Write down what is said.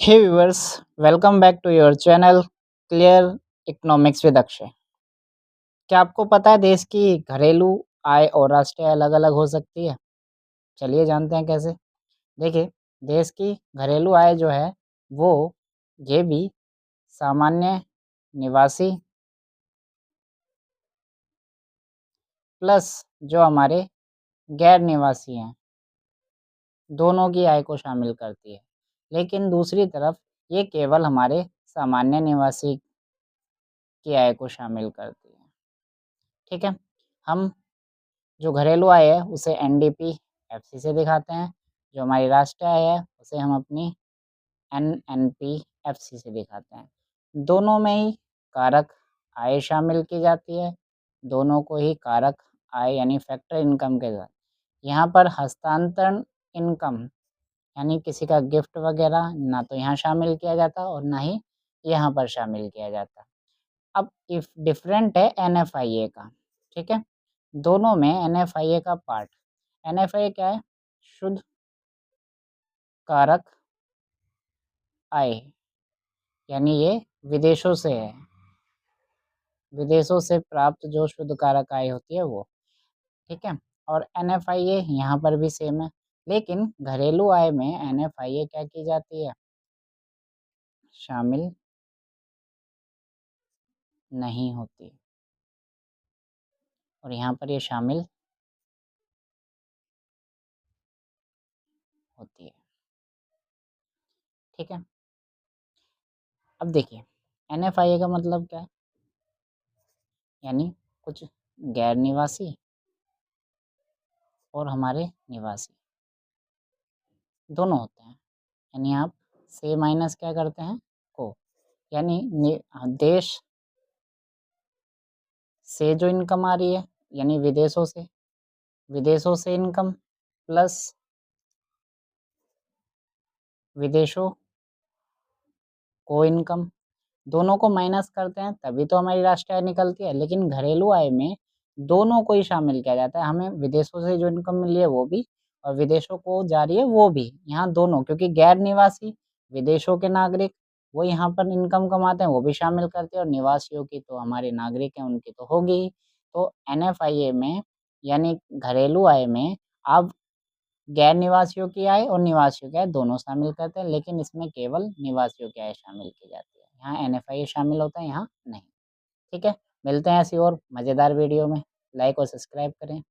Hey viewers, welcome back to your channel Clear Economics with Akshay। क्या आपको पता है देश की घरेलू आय और राष्ट्रीय आय अलग-अलग हो सकती है? चलिए जानते हैं कैसे। देखिए, देश की घरेलू आय जो है वो ये भी सामान्य निवासी प्लस जो हमारे गैर निवासी हैं, दोनों की आय को शामिल करती है। लेकिन दूसरी तरफ ये केवल हमारे सामान्य निवासी की आय को शामिल करती है। ठीक है? हम जो घरेलू आय है उसे एनडीपी-एफसी से दिखाते हैं, जो हमारी राष्ट्रीय आय है उसे हम अपनी एनएनपी-एफसी से दिखाते हैं। दोनों में ही कारक आय शामिल की जाती है, दोनों को ही कारक आय यानी फैक्टर इनकम के साथ यहाँ पर हस्तांतरण इनकम यानी किसी का गिफ्ट वगैरह ना तो यहाँ शामिल किया जाता और ना ही यहाँ पर शामिल किया जाता। अब इफ डिफरेंट है एनएफआईए का, ठीक है? दोनों में एनएफआईए का पार्ट, एनएफआईए क्या है? शुद्ध कारक आय, यानी ये विदेशों से है, विदेशों से प्राप्त जो शुद्ध कारक आय होती है वो, ठीक है? और एनएफआईए यहाँ पर भी सेम है, लेकिन घरेलू आय में एनएफआईए क्या की जाती है? शामिल नहीं होती और यहाँ पर ये शामिल होती है, ठीक है? अब देखिए एनएफआईए का मतलब क्या है? यानी कुछ गैर निवासी और हमारे निवासी दोनों होते हैं, यानी आप से माइनस क्या करते हैं को, यानी देश से जो इनकम आ रही है यानी विदेशों से इनकम प्लस विदेशों को इनकम, दोनों को माइनस करते हैं तभी तो हमारी राष्ट्रीय आय निकलती है। लेकिन घरेलू आय में दोनों को ही शामिल किया जाता है, हमें विदेशों से जो इनकम मिल रही है वो भी और विदेशों को जा रही है वो भी, यहाँ दोनों, क्योंकि गैर निवासी विदेशों के नागरिक वो यहाँ पर इनकम कमाते हैं वो भी शामिल करते हैं और निवासियों की तो हमारे नागरिक हैं उनकी तो होगी ही। तो एनएफआईए में यानी घरेलू आय में आप गैर निवासियों की आय और निवासियों की आय दोनों शामिल करते हैं, लेकिन इसमें केवल निवासियों की आय शामिल की जाती है। यहाँ एनएफआईए शामिल होता है, यहाँ नहीं। ठीक है? मिलते हैं ऐसी और मज़ेदार वीडियो में। लाइक और सब्सक्राइब करें।